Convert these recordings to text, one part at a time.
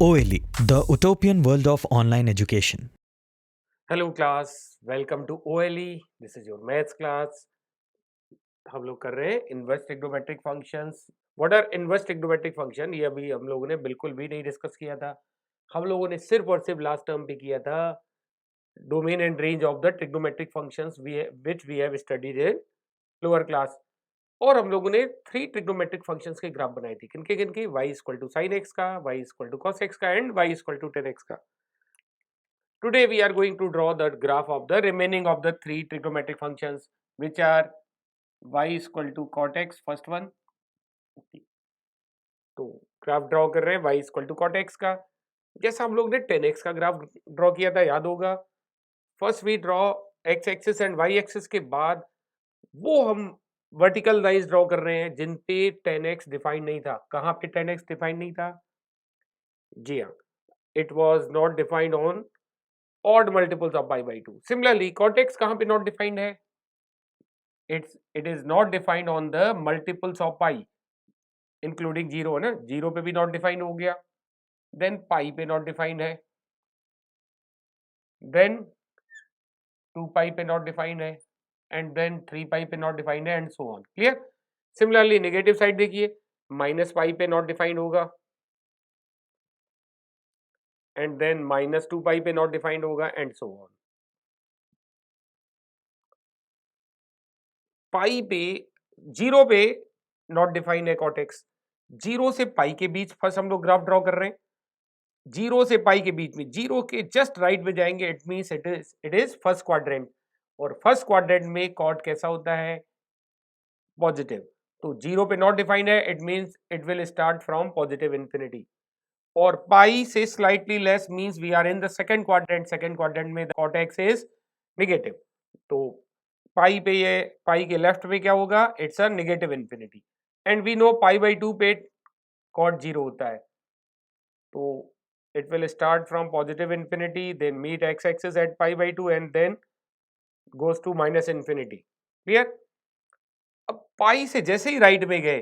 OLE, the utopian world of online education. Hello class, welcome to OLE. This is your maths class. हम लोग कर रहे हैं inverse trigonometric functions. What are inverse trigonometric function? ये अभी हम लोगों ने बिल्कुल भी नहीं डिस्कस किया था. हम लोगों ने सिर्फ और सिर्फ लास्ट टर्म पे किया था domain and range of the trigonometric functions which we have studied in lower class. और हम लोगों ने 3 ट्रिग्नोमेट्रिक फंक्शंस के ग्राफ बनाए थे. किनके किनके? y equal to sine x का, y equal to cos X का and y equal to tan X का. Today we are going to draw the graph of the remaining of the 3 trigonometric functions, which are y is equal to cot x, first one. तो graph draw कर रहे हैं y is equal to cot x का, जैसा हम लोग ने 10x का ग्राफ ड्रॉ किया था, याद होगा. First we draw x axis and y axis के बाद वो हम वर्टिकल लाइंस ड्रॉ कर रहे हैं जिन पे 10x डिफाइन नहीं था. कहाँ पे 10x डिफाइन नहीं था? जी हाँ, it was not defined on odd multiples of pi by 2. Similarly, cot x कहाँ पे not defined है? It is not defined on the multiples of pi, including 0 है ना. 0 पे भी not defined हो गया. Then pi पे not defined है. Then 2 pi पे not defined है. And then 3 pi पे not defined है and so on. Clear? Similarly, negative side देखिए, minus pi पे not defined होगा. And then minus 2 pi पे not defined होगा and so on. पाई पे 0 पे नॉट डिफाइंड है cot x. 0 से पाई के बीच फर्स्ट हम लोग ग्राफ ड्रॉ कर रहे हैं. 0 से पाई के बीच में 0 के जस्ट राइट में जाएंगे. It means it is first quadrant. और फर्स्ट क्वाड्रेंट में कॉट कैसा होता है? पॉजिटिव. तो 0 पे नॉट डिफाइंड है, it means it will start from positive infinity. और पाई से slightly less means we are in the second quadrant. Second quadrant में cot x इज नेगेटिव. तो पाई पे ये पाई के लेफ्ट में क्या होगा? It's a negative infinity. And we know pi by 2 पे cot 0 होता है. तो it will start from positive infinity, then meet x axis at pi by 2 and then goes to minus infinity. Clear? अब पाई से जैसे ही राइट में गए,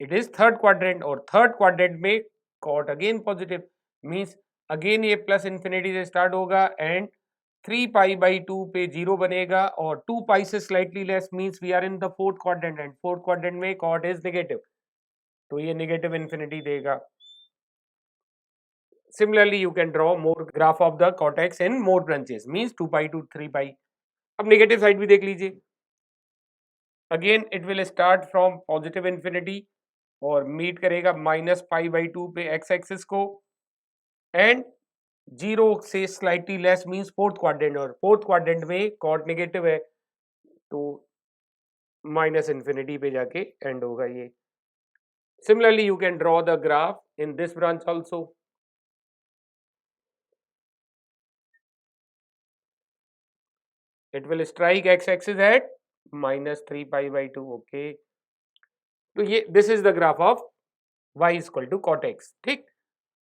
it is third quadrant. और थर्ड क्वाड्रेंट में cot again positive, means again ये plus infinity से start होगा एंड 3 पाई बाई 2 पे 0 बनेगा. और 2 पाई से slightly less means we are in the fourth quadrant and fourth quadrant में cot इज नेगेटिव. तो ये नेगेटिव इंफिनिटी देगा. Similarly, you can draw more graph of the cot x in more branches, means 2 pi to 3 pi. अब negative side भी देख लीजिए. Again it will start from positive infinity और meet करेगा minus pi by 2 पे x axis को and 0 से slightly less means fourth quadrant. और फोर्थ क्वाड्रेंट में कॉट नेगेटिव है तो माइनस इंफिनिटी पे जाके एंड होगा ये. Similarly you can draw the graph in this branch also. It will strike x axis at minus 3 pi by 2. Okay, तो ये this is the graph of y equal to cot x. ठीक,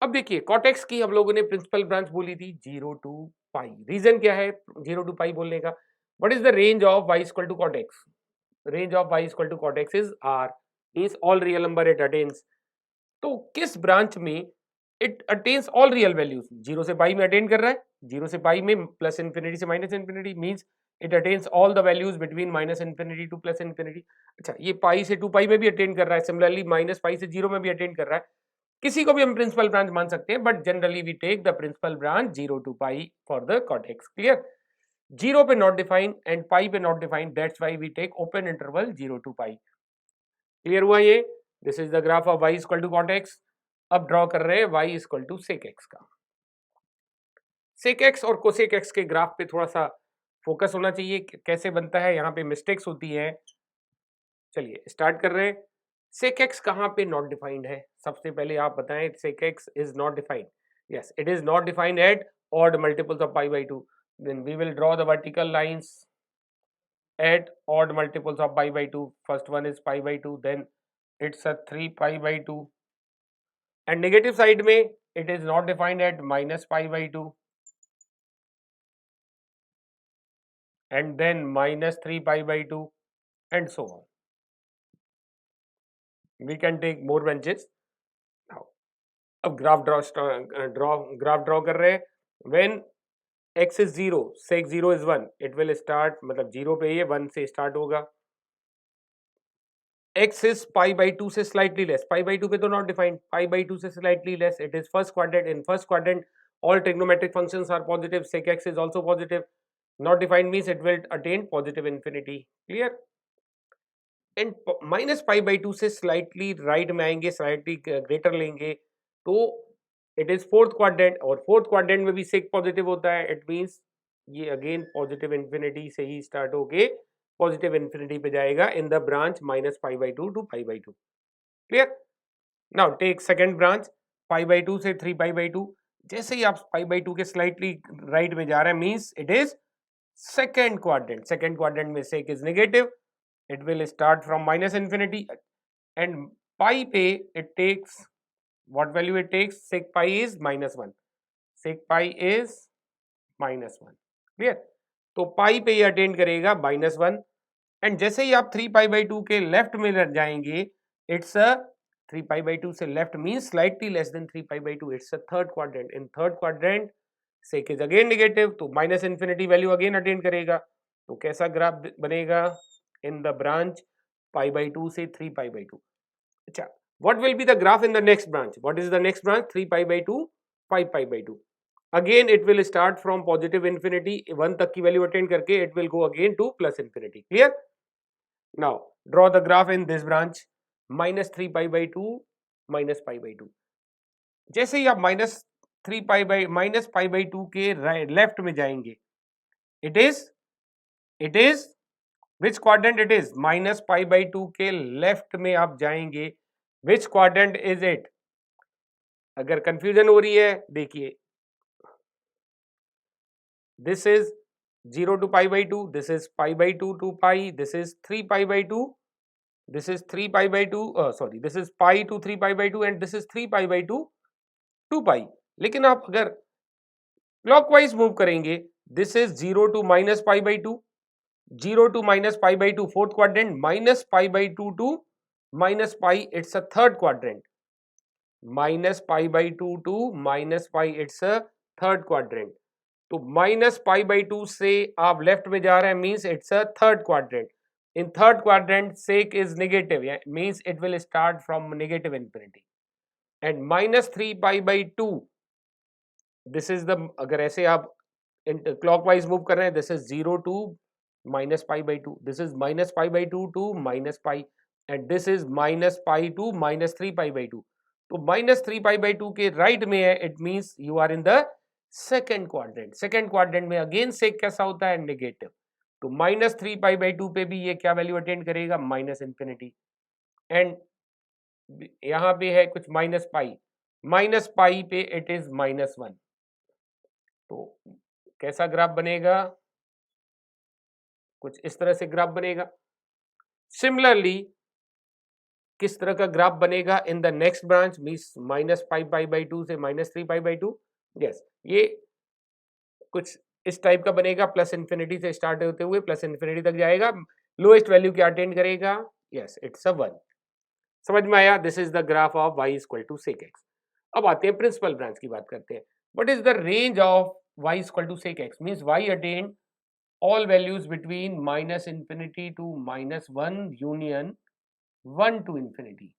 अब देखिए cot x की हम लोगों ने principal branch बोली थी 0 टू पाई. रीजन क्या है 0 टू पाई बोलने का? What is the range of y equal to cot x? Range of y equal to cot x is r, means all real number it attains. तो किस branch में it attains all real values? 0 से पाई में attain कर रहा है. 0 से पाई में प्लस इंफिनिटी से minus infinity means it attains all the values between minus infinity two plus infinity. अच्छा, ये पाई से 2 पाई में भी अटेन कर रहा है. सिमिलरली माइनस पाई से 0 में भी अटेन कर रहा है. किसी को भी हम प्रिंसिपल ब्रांच मान सकते हैं, but generally we take the principal branch 0 to pi for the cot x. Clear? 0 पे नॉट डिफाइंड एंड पाई पे not defined, that's why we take open interval 0 to pi. Clear हुआ ये? This is the graph of y equal to cot x. अब draw कर रहे हैं y equal to sec x का. sec x और cosec x के graph पे थोड़ा सा फोकस होना चाहिए. कैसे बनता है, यहाँ पे मिस्टेक्स होती है. चलिए स्टार्ट कर रहे हैं. sec x कहाँ पे नॉट डिफाइंड है? सबसे पहले आप बताएं. sec x is not defined. yes, it is not defined at odd multiples of pi by 2. Then we will draw the vertical lines at odd multiples of pi by 2. First one is pi by 2, then it's a 3 pi by 2. And negative side में it is not defined at minus pi by 2. And then minus 3 pi by 2 and so on. We can take more branches. Now, अब graph draw कर रहे हैं. When x is 0, sec 0 is 1, it will start, मतलब 0 पे ये 1 से start होगा. x is pi by 2 से slightly less, pi by 2 पे तो not defined, pi by 2 से slightly less, it is first quadrant. In first quadrant all trigonometric functions are positive, sec x is also positive. Not defined means it will attain positive infinity. Clear? And minus pi by 2 से slightly right में आएंगे, slightly greater लेंगे, तो it is fourth quadrant, और fourth quadrant में भी sec positive होता है. It means ये again positive infinity से ही start होके positive infinity पे जाएगा in the branch minus pi by 2 to pi by 2. Clear? Now take second branch, pi by 2 से 3 pi by 2. जैसे ही आप pi by 2 के slightly right में जा रहे हैं means it is second quadrant. Second quadrant में sec is negative. It will start from minus infinity, and pi पे it takes what value it takes? Sec pi is minus 1. Sec pi is minus 1. Clear? तो pi पे ये attend करेगा minus 1, and जैसे ही आप 3 pi by 2 के left में जाएंगे, इट्स अ 3 pi by 2 से left means slightly less than 3 pi by 2, it's a third quadrant. In third quadrant sec is again negative, तो minus infinity value again attend करेगा. तो कैसा ग्राफ बनेगा? In the branch pi by 2 से 3 pi by 2. अच्छा, what will be the graph in the next branch? What is the next branch? 3 pi by 2, 5 pi by 2. Again it will start from positive infinity, 1 तक की value attend करके it will go again to plus infinity. Clear? Now draw the graph in this branch, minus 3 pi by 2, minus pi by 2. जैसे ही आप minus 3 pi by 2 के left में जाएंगे, it is which quadrant it is? Minus pi by 2 के left में आप जाएंगे, which quadrant is it? अगर कंफ्यूजन हो रही है, देखिए, this is 0 to pi by 2, this is pi by 2 to pi, this is 3 pi by 2, this is 3 pi by 2, this is pi to 3 pi by 2, and this is 3 pi by 2 2 pi. लेकिन आप अगर clockwise move करेंगे, this is 0 to minus pi by 2, 0 to minus pi by 2 fourth quadrant, minus pi by 2 to minus pi, it's a third quadrant. Minus pi by 2 to minus pi, it's a third quadrant. तो minus pi by 2 से आप left में जा रहे हैं means it's a third quadrant. In third quadrant sec is negative means it will start from negative infinity, and minus 3 pi by 2, this is the, अगर ऐसे आप क्लॉकवाइज मूव कर रहे हैं, this is 0 to minus pi by 2, this is minus pi by 2 to minus pi, and this is minus pi to minus 3 pi by 2. तो minus 3 pi by 2 के right में है, it means you are in the second quadrant. Second quadrant में again sec कैसा होता है? Negative. तो minus 3 pi by 2 पे भी ये क्या वैल्यू अटेंड करेगा? Minus infinity. एंड यहां पे है कुछ माइनस पाई पे इट इज माइनस 1. तो कैसा ग्राफ बनेगा? कुछ इस तरह से ग्राफ बनेगा. सिमिलरली किस तरह का ग्राफ बनेगा in the next branch means minus pi by 2 से माइनस 3 पाई बाई 2. यस, ये कुछ इस टाइप का बनेगा, प्लस इन्फिनिटी से स्टार्ट होते हुए प्लस इन्फिनिटी तक जाएगा, लोएस्ट वैल्यू क्या अटेंड करेगा? Yes, it's a 1. समझ में आया? This is the graph of y equal to sec x. अब आते हैं प्रिंसिपल ब्रांच की बात करते हैं. What is the range of y equal to sec x? Means y attain all values between minus infinity to minus 1 union 1 to infinity.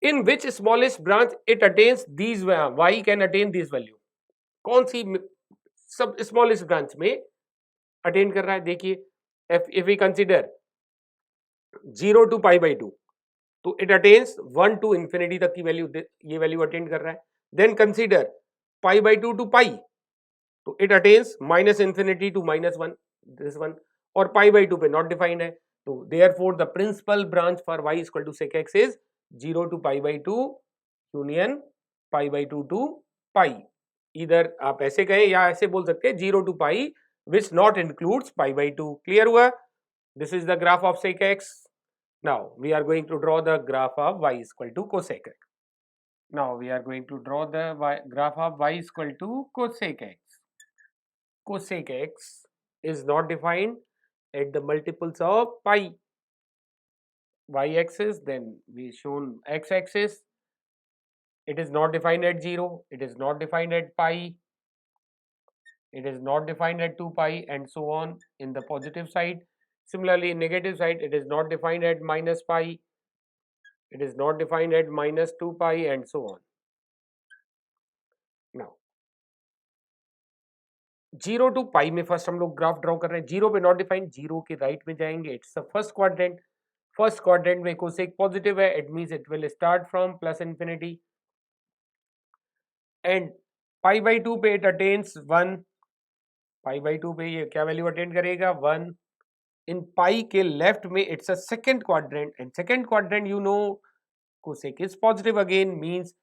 In which smallest branch it attains these, y can attain this value? कौन सी सब smallest branch में attain कर रहा है? देखिए, if we consider 0 to pi by 2, तो it attains 1 to infinity तक की वैल्यू, ये वैल्यू अटेंड कर रहा है. Then consider pi by 2 to pi, तो it attains minus infinity to minus 1, this one, और pi by 2 पे not defined है. तो therefore the principal branch for y is equal to sec x is 0 to pi by 2 union pi by 2 to pi. इधर आप ऐसे कहें या ऐसे बोल सकते हैं 0 to pi which not includes pi by 2. Clear हुआ? This is the graph of sec x. Now we are going to draw the graph of y is equal to cosec x. Now we are going to draw the graph of y is equal to cosec x. Cosec x is not defined at the multiples of pi. Y axis, then we shown x axis. it is not defined at 0, it is not defined at pi, it is not defined at 2 pi, and so on in the positive side. Similarly, in negative side, it is not defined at minus pi, it is not defined at minus 2 pi, and so on. Now 0 to pi में first हम लोग graph draw कर रहे हैं. 0 पे not defined, 0 के right में जाएंगे, it's the first quadrant. First quadrant में कोसेक पॉजिटिव है, it means it will start from plus infinity, and pi by 2 पे इट अटेन्स 1. पाई बाई 2 पे ये क्या वैल्यू अटेन करेगा? 1. इन पाई के लेफ्ट में it's a second quadrant, and second quadrant you know cosec is positive again, means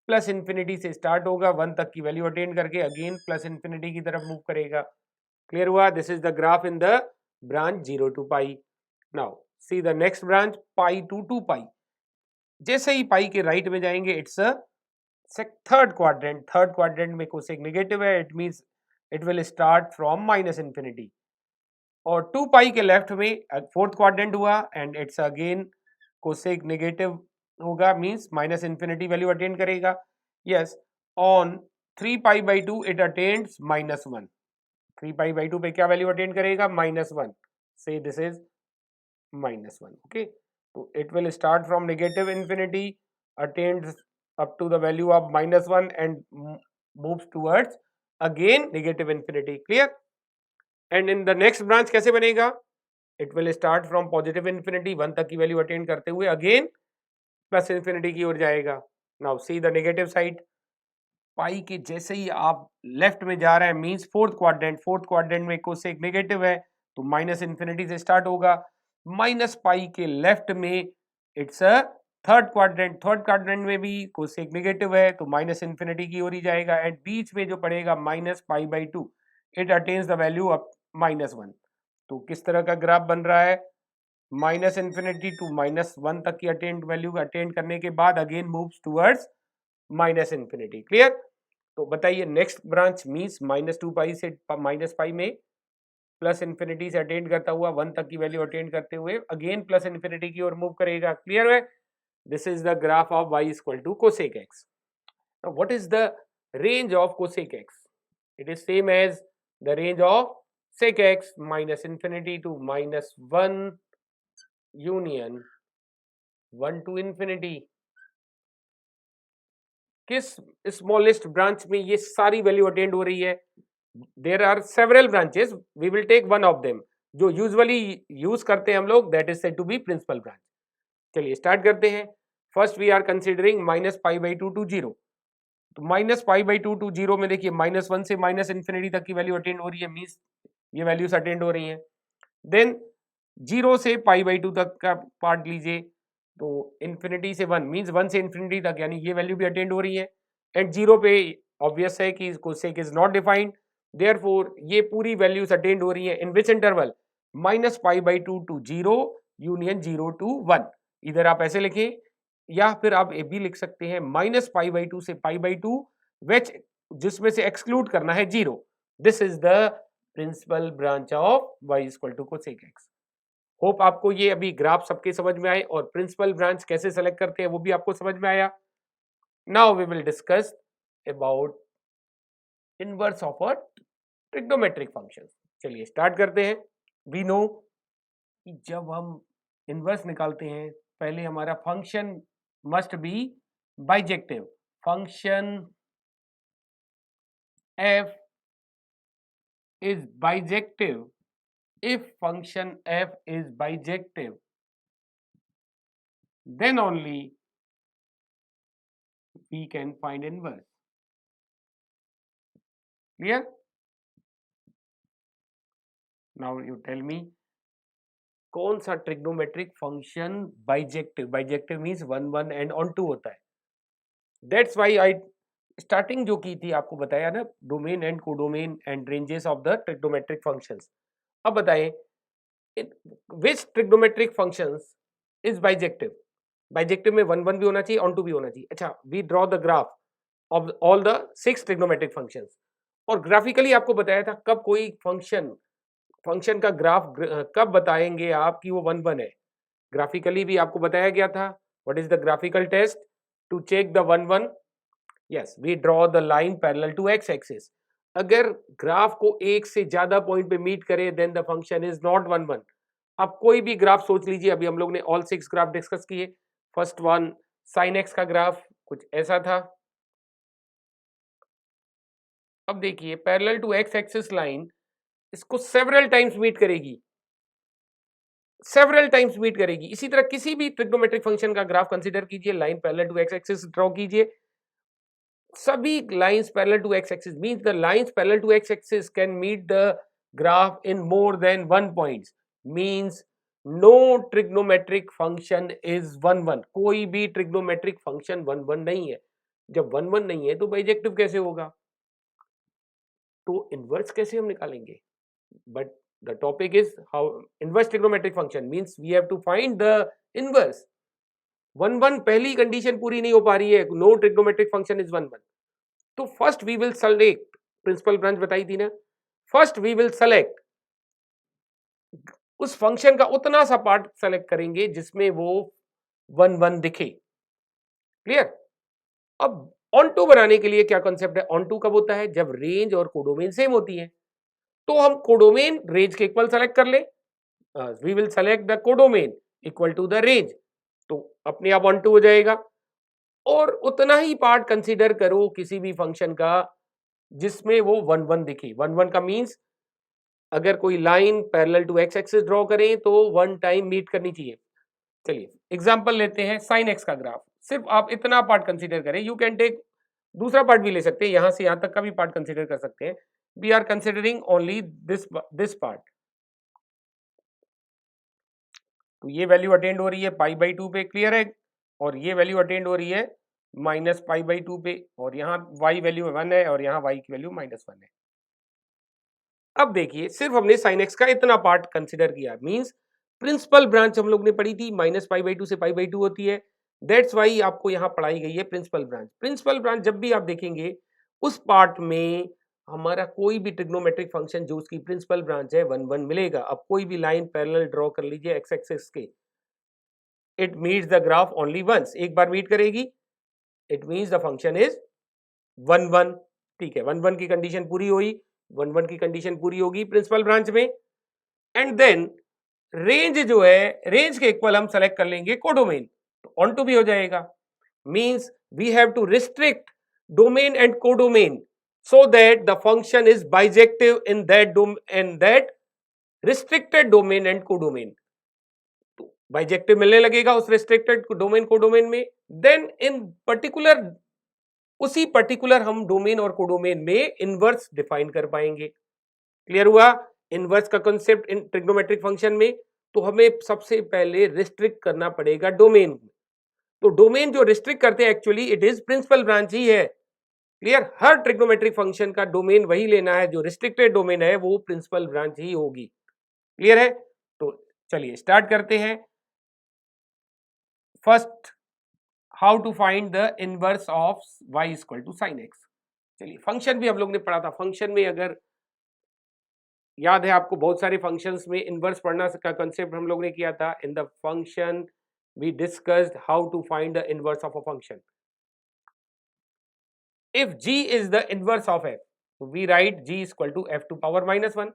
plus infinity से start होगा, 1 तक की वैल्यू अटेन करके अगेन प्लस इंफिनिटी की तरफ मूव करेगा. क्लियर हुआ? This is the graph in the branch 0 to pi. Now see the next branch pi to 2 pi. जैसे ही पाई के राइट में जाएंगे, it's a third quadrant. Third quadrant में कोसेक नेगेटिव है, it means it will start from minus infinity. और 2 pi के left में फोर्थ क्वाड्रेंट हुआ, and it's again cosec negative होगा, means minus infinity value attain करेगा. Yes, on 3 pi by 2 it attains minus 1. 3 pi by 2 पे क्या value attain करेगा? Minus 1. So this is minus 1. Okay, तो it will start from negative infinity, attains up to the value of minus 1 and moves towards again negative infinity. Clear? And in the next branch कैसे बनेगा? It will start from positive infinity, 1 तक की value attain करते हुए again plus infinity की ओर जाएगा. Now see the negative side. पाई के जैसे ही आप लेफ्ट में जा रहे हैं, मींस फोर्थ क्वाड्रेंट में कोसेक नेगेटिव है, तो माइनस इंफिनिटी से स्टार्ट होगा. माइनस पाई के लेफ्ट में इट्स अ थर्ड क्वाड्रेंट में भी कोसेक नेगेटिव है, तो माइनस इंफिनिटी की ओर ही जाएगा. एंड बीच में जो पड़ेगा minus pi by 2, it attains the value of minus 1. तो किस तरह का ग्राफ बन रहा है? माइनस इंफिनिटी टू माइनस 1 तक की अटेंड वैल्यू अटेन करने के बाद again moves towards minus infinity. Clear? तो बताइए next branch means minus 2 pi से माइनस पाई में प्लस इंफिनिटी से अटेंड करता हुआ 1 तक की वैल्यू अटेंड करते हुए अगेन प्लस इंफिनिटी की ओर मूव करेगा. क्लियर है? This is the graph of y is equal to cosec x. Now, what is the range of cosec x? It is same as the range of sec x minus infinity to minus 1 union 1 to infinity. किस smallest branch में ये सारी value attend हो रही है? There are several branches, we will take one of them जो usually use करते हैं हम लोग, that is said to be principal branch. चलिए स्टार्ट करते हैं. First we are considering minus pi by 2 to 0. तो माइनस पाई बाई 2 टू 0 में देखिए माइनस 1 से माइनस इंफिनिटी तक की वैल्यू अटेंड हो रही है, मींस ये वैल्यूज अटेंड हो रही हैं. देन 0 से पाई बाई 2 तक का पार्ट लीजिए, तो इंफिनिटी से 1 मींस 1 से इंफिनिटी तक, यानी ये वैल्यू भी अटेंड हो रही है. एंड 0 पे ऑब्वियस है कि cosec is not defined, therefore ये पूरी वैल्यूज अटेंड हो रही है in which interval? Minus pi by 2 to 0 union 0 to 1. इधर आप ऐसे लिखें, या फिर आप ये भी लिख सकते हैं माइनस पाई बाई 2 से पाई बाई 2 विच जिसमें से एक्सक्लूड करना है 0. This is the principal branch of y equal to cosec x. Hope आपको ये अभी ग्राफ सबके समझ में आए और प्रिंसिपल ब्रांच कैसे सेलेक्ट करते हैं वो भी आपको समझ में आया. Now we will discuss about inverse of a trigonometric function. चलिए स्टार्ट करते हैं. वी नो कि जब हम इनवर्स निकालते हैं पहले हमारा function must be bijective. Function f is bijective. If function f is bijective, then only we can find inverse. Clear? Now you tell me, कौन सा trigonometric function bijective? Bijective means 1 1 and on 2 होता है. That's why I starting जो की थी आपको बताया ना, domain and codomain and ranges of the trigonometric functions. अब बताएं which trigonometric functions is bijective? Bijective में 1 1 भी होना चाहिए, ऑन 2 भी होना चाहिए. अच्छा, we draw the graph of all the 6 trigonometric functions. और ग्राफिकली आपको बताया था कब कोई फंक्शन का ग्राफ कब बताएंगे आप कि वो 1 1 है. ग्राफिकली भी आपको बताया गया था. What is the graphical test to check the 1 1? Yes we draw the line parallel to x axis. अगर ग्राफ को एक से ज्यादा पॉइंट पे मीट करे then the function is not 1 1। आप कोई भी ग्राफ सोच लीजिए, अभी हम लोग ने ऑल 6 ग्राफ डिस्कस किए। फर्स्ट वन साइन एक्स का ग्राफ कुछ ऐसा था। अब देखिए parallel to x axis line इसको सेवरल टाइम्स मीट करेगी, सेवरल टाइम्स मीट करेगी। इसी तरह किसी भी ट्रिग्नोमेट्रिक फंक्शन का ग्राफ कंसीडर कीजिए, line parallel to x axis draw कीजिए, सभी lines parallel to x axis means the lines parallel to x axis can meet the graph in more than 1 points, means no trigonometric function is 1 1। कोई भी trigonometric function 1 1 नहीं है। जब 1 1 नहीं है तो बाइजेक्टिव कैसे होगा, तो इनवर्स कैसे हम निकालेंगे? But the topic is how inverse trigonometric function means we have to find the inverse. 1 1 पहली कंडीशन पूरी नहीं हो पा रही है, नो ट्रिग्नोमेट्रिक फंक्शन इज 1 1। तो first we will select, principal branch बताई थी ना, फर्स्ट वी विल सेलेक्ट उस फंक्शन का उतना सा पार्ट सेलेक्ट करेंगे जिसमें वो 1 1 दिखे। क्लियर? अब ऑन टू बनाने के लिए क्या कॉन्सेप्ट है, ऑन टू कब होता है, जब रेंज और कोडोमेन सेम होती है। तो हम कोडोमेन रेंज के इक्वल सेलेक्ट कर ले, we will select the codomain equal to the range, तो अपने आप ऑन टू हो जाएगा। और उतना ही पार्ट कंसीडर करो किसी भी फंक्शन का जिसमें वो 1 1 दिखे। 1 1 का मींस अगर कोई line parallel to x axis draw करें तो 1 टाइम मीट करनी चाहिए। चलिए एग्जांपल लेते हैं साइन एक्स का ग्राफ, सिर्फ आप इतना पार्ट कंसीडर करें, यू कैन टेक दूसरा पार्ट भी ले सकते हैं, यहां से यहां तक का भी पार्ट कंसीडर कर सकते हैं। We are considering only this part. तो ये वैल्यू अटेंड हो रही है π/2 पे, क्लियर है, और ये वैल्यू अटेंड हो रही है -π/2 पे, और यहाँ y वैल्यू 1 है और यहाँ y की वैल्यू -1 है। अब देखिए सिर्फ हमने साइन एक्स का इतना पार्ट कंसिडर किया, मींस प्रिंसिपल ब्रांच हम लोग ने पढ़ी थी -π/2 से π/2 होती है, दैट्स वाई आपको यहाँ पढ़ाई गई है प्रिंसिपल ब्रांच। प्रिंसिपल ब्रांच जब भी आप देखेंगे उस पार्ट में हमारा कोई भी ट्रिग्नोमेट्रिक फंक्शन जो उसकी प्रिंसिपल ब्रांच है 1 1 मिलेगा। अब कोई भी लाइन पैरेलल ड्रॉ कर लीजिए एक्स एक्सिस के, it meets the graph only once, एक बार मीट करेगी, it means the function is 1 1। ठीक है, 1 1 की कंडीशन पूरी हुई, 1 1 की कंडीशन पूरी होगी प्रिंसिपल ब्रांच में, एंड देन रेंज जो है, रेंज के इक्वल हम सेलेक्ट कर लेंगे कोडोमेन, तो ऑन टू भी हो जाएगा। Means we have to restrict domain and codomain so that the function is bijective in that restricted domain and codomain। तो बाइजेक्टिव मिलने लगेगा उस रिस्ट्रिक्टेड डोमेन कोडोमेन में, देन इन पर्टिकुलर उसी पर्टिकुलर हम डोमेन और कोडोमेन में इनवर्स डिफाइन कर पाएंगे। क्लियर हुआ इनवर्स का कॉन्सेप्ट इन ट्रिग्नोमेट्रिक फंक्शन में? तो हमें सबसे पहले रिस्ट्रिक्ट करना पड़ेगा डोमेन। तो डोमेन जो रिस्ट्रिक्ट करते हैं actually it is principal branch ही है। क्लियर, हर ट्रिग्नोमेट्रिक फंक्शन का डोमेन वही लेना है, जो रिस्ट्रिक्टेड डोमेन है वो प्रिंसिपल ब्रांच ही होगी। क्लियर है? तो चलिए स्टार्ट करते हैं। First, how to find the inverse of y equal to sine x. चलिए फंक्शन भी हम लोग ने पढ़ा था, फंक्शन में अगर याद है आपको बहुत सारे फंक्शंस में इनवर्स पढ़ना का कंसेप्ट हम लोग ने किया था। In the function we discussed how to find the inverse of a function. If g is the inverse of f, so we write g is equal to f to power -1.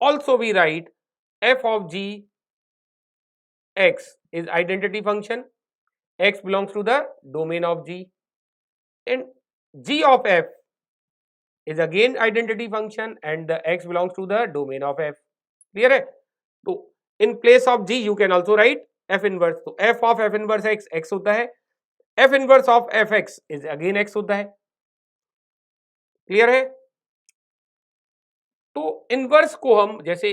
Also we write f of g x is identity function, x belongs to the domain of g, and g of f is again identity function and the x belongs to the domain of f। Clear है? तो in place of g you can also write f inverse, तो f of f inverse x x होता है, f inverse of fx is again x होता है। Clear है? तो inverse को हम जैसे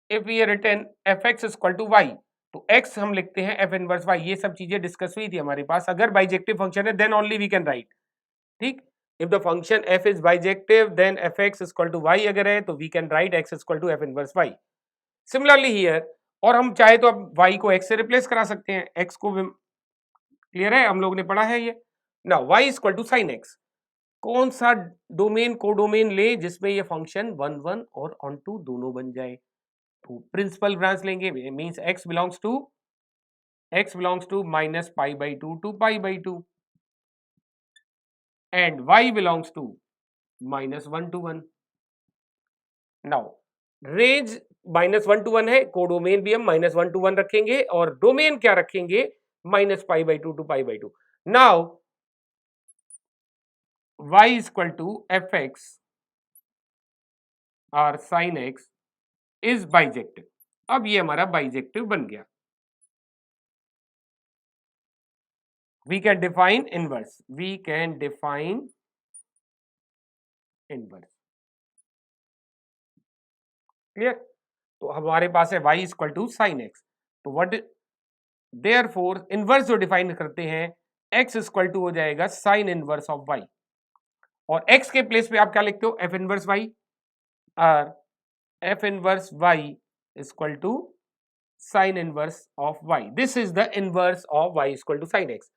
if we written fx equal to y, तो x हम लिखते हैं f इनवर्स y। ये सब चीजें डिस्कस हुई थी हमारे पास। अगर बाइजेक्टिव फंक्शन है then only we can write. ठीक, if the function f is bijective then fx equal to y अगर है तो we can write x equal to f inverse y। Similarly here, और हम चाहे तो अब y को x से रिप्लेस करा सकते हैं, x को। क्लियर है, हम लोग ने पढ़ा है ये ना। y equal to sine x, कौन सा डोमेन कोडोमेन ले जिसमें ये फंक्शन 1 1 और ऑन टू दोनों बन जाए, तो प्रिंसिपल ब्रांच लेंगे, means x belongs to -π/2 to π/2। and y belongs to -1 to 1. Now range -1 to 1 है, कोडोमेन भी हम -1 to 1 रखेंगे और डोमेन क्या रखेंगे -π/2 to π/2. Now y is equal to fx और sin x is बाइजेक्टिव. अब ये हमारा बाइजेक्टिव बन गया. We can define inverse. We can define inverse. Clear? तो हमारे पास है y equal to sine x. तो व्हाट देयरफॉर इनवर्स जो डिफाइन करते हैं x इक्वल टू हो जाएगा साइन इनवर्स ऑफ y. और x के प्लेस पे आप क्या लिखते हो f इनवर्स y और f inverse y equal to sine inverse of y. This is the inverse of y equal to sine x.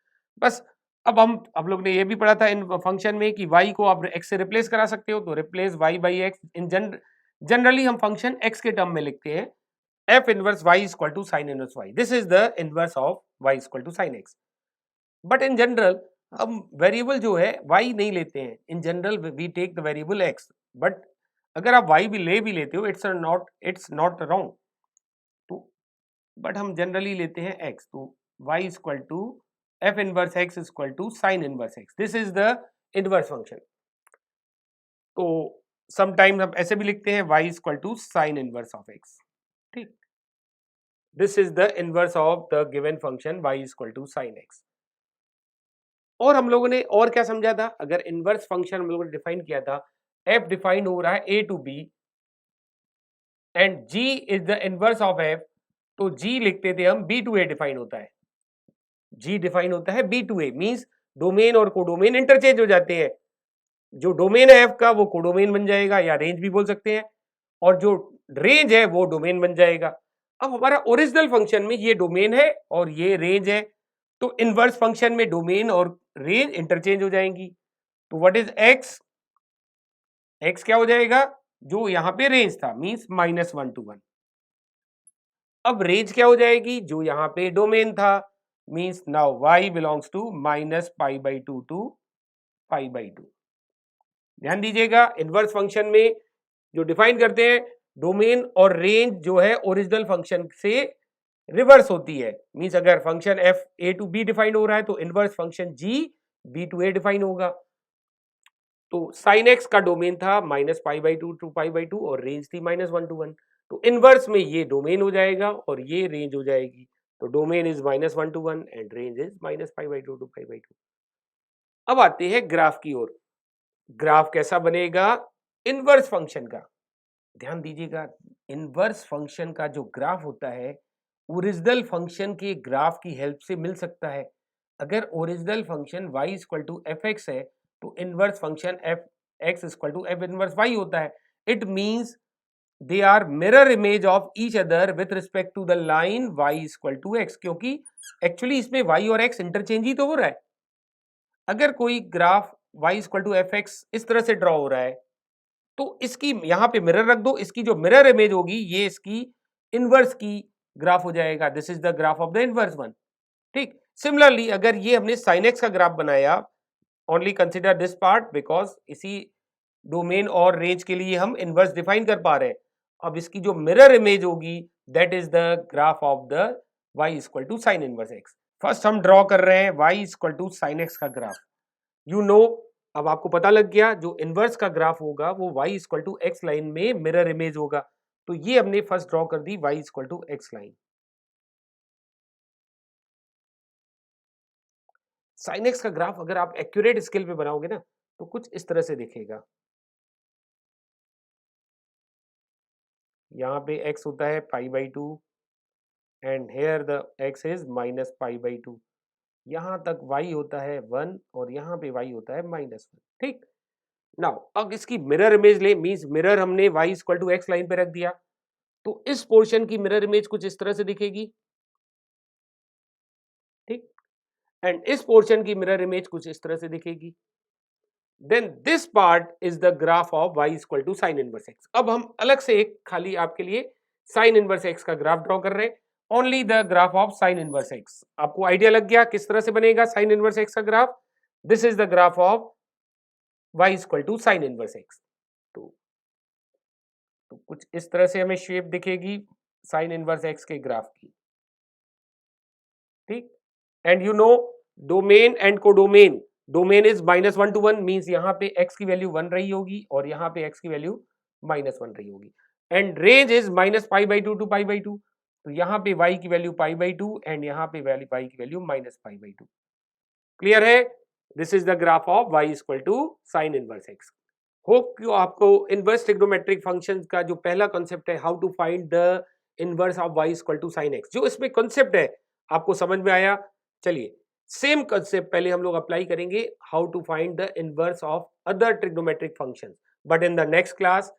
बस अब हम लोग ने ये भी पढ़ा था इन फंक्शन में कि y को आप x से रिप्लेस करा सकते हो. तो replace y by x. In generally हम फंक्शन x के टर्म में लिखते हैं f inverse y equal to sine inverse y. This is the inverse of y equal to sine x. But in general हम वेरिएबल जो है y नहीं लेते हैं. In general we take the variable x. But अगर आप y भी लेते हो इट्स नॉट रॉन्ग. तो बट हम जनरली लेते हैं x. तो y equal to f inverse x equal to sine inverse x. This is the inverse function. तो समटाइम्स हम ऐसे भी लिखते हैं y equal to sine inverse of x. ठीक. This is the inverse of the given function y equal to sine x. और हम लोगों ने और क्या समझा था? अगर इनवर्स फंक्शन हम लोगों ने डिफाइन किया था f डिफाइंड हो रहा है a to b and g is the inverse of f. तो g लिखते थे हम b टू a डिफाइन होता है. g डिफाइन होता है b to a means domain और कोडोमेन इंटरचेंज हो जाते हैं. जो डोमेन है f का वो कोडोमेन बन जाएगा या रेंज भी बोल सकते हैं और जो रेंज है वो डोमेन बन जाएगा. अब हमारा ओरिजिनल फंक्शन में ये डोमेन है और ये रेंज है. तो इनवर्स फंक्शन में डोमेन और रेंज इंटरचेंज हो जाएंगी. तो व्हाट इज x? x क्या हो जाएगा? जो यहां पे रेंज था मींस -1 to 1. अब रेंज क्या हो जाएगी? जो यहां पे डोमेन था means now y belongs to -π/2 to π/2. ध्यान दीजिएगा इनवर्स फंक्शन में जो डिफाइन करते हैं डोमेन और रेंज जो है ओरिजिनल फंक्शन से रिवर्स होती है. मींस अगर function f a to b define हो रहा है तो inverse function g b to a define होगा. तो sin x का डोमेन था -π/2 to π/2 और रेंज थी -1 to 1. तो इनवर्स में ये डोमेन हो जाएगा और ये रेंज हो जाएगी. तो domain is -1 to 1 and range is -π/2 to π/2. अब आते हैं ग्राफ की ओर. ग्राफ कैसा बनेगा? इनवर्स फंक्शन का. ध्यान दीजिएगा इनवर्स फंक्शन का जो ग्राफ होता है ओरिजिनल फंक्शन के ग्राफ की हेल्प से मिल सकता है. अगर original function y equal to fx है तो inverse function fx equal to f inverse y होता है. It means they are mirror image of each other with respect to the line y equal to x. क्योंकि actually इसमें y और x interchange ही तो हो रहा है. अगर कोई graph y equal to fx इस तरह से ड्रॉ हो रहा है तो इसकी यहां पे मिरर रख दो. इसकी जो मिरर इमेज होगी ये इसकी इनवर्स की ग्राफ हो जाएगा. This is the graph of the inverse one. ठीक. सिमिलरली अगर ये हमने साइन एक्स का ग्राफ बनाया only consider this part because इसी डोमेन और रेंज के लिए हम इनवर्स डिफाइन कर पा रहे हैं. अब इसकी जो मिरर इमेज होगी that is the graph of the y equal to sine inverse x. First हम ड्रॉ कर रहे हैं y equal to sine x का ग्राफ. यू नो अब आपको पता लग गया जो इनवर्स का ग्राफ होगा वो y equal to x line में मिरर इमेज होगा. तो ये हमने फर्स्ट ड्रॉ कर दी y equal to x line. Sine x का ग्राफ अगर आप एक्यूरेट स्केल पे बनाओगे ना तो कुछ इस तरह से दिखेगा. यहाँ पे x होता है π/2 and here the x is -π/2. यहाँ तक y होता है 1 और यहाँ पे y होता है -1. ठीक. नाउ अब इसकी मिरर इमेज ले मींस मिरर हमने y equal to x line पे रख दिया तो इस पोर्शन की मिरर इमेज कुछ इस तरह से दिखेगी. ठीक. एंड इस पोर्शन की मिरर इमेज कुछ इस तरह से दिखेगी. Then this part is the graph of y equal to sine inverse x. अब हम अलग से एक खाली आपके लिए साइन इनवर्स x का ग्राफ ड्रॉ कर रहे हैं. Only the graph of sine inverse x. आपको आइडिया लग गया किस तरह से बनेगा साइन इनवर्स x का graph. This is the graph of y equal to sine inverse x। तो कुछ इस तरह से हमें शेप दिखेगी साइन इनवर्स x के ग्राफ की, ठीक। And you know domain and codomain, domain is -1 to 1 means यहाँ पे x की वैल्यू 1 रही होगी और यहाँ पे x की वैल्यू -1 रही होगी। एंड रेंज इज -π/2 to π/2, तो यहाँ पे y की वैल्यू π/2 एंड यहाँ पे y की वैल्यू -π/2। क्लियर है? This is the graph of y equal to sine inverse x। Hope कि आपको इनवर्स ट्रिग्नोमेट्रिक फंक्शंस का जो पहला कॉन्सेप्ट है, how to find the inverse of y equal to sine x, जो इसमें कॉन्सेप्ट है आपको समझ में आया। चलिए सेम कॉन्सेप्ट पहले हम लोग अप्लाई करेंगे, how to find the inverse of other trigonometric functions, but in the next class.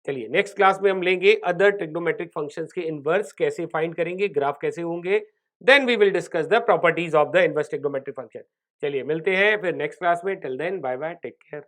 चलिए नेक्स्ट क्लास में हम लेंगे अदर ट्रिग्नोमेट्रिक फंक्शंस के इनवर्स कैसे फाइंड करेंगे, ग्राफ कैसे होंगे, then we will discuss the properties of the inverse trigonometric function. चलिए मिलते हैं फिर नेक्स्ट क्लास में, till then bye bye, take care.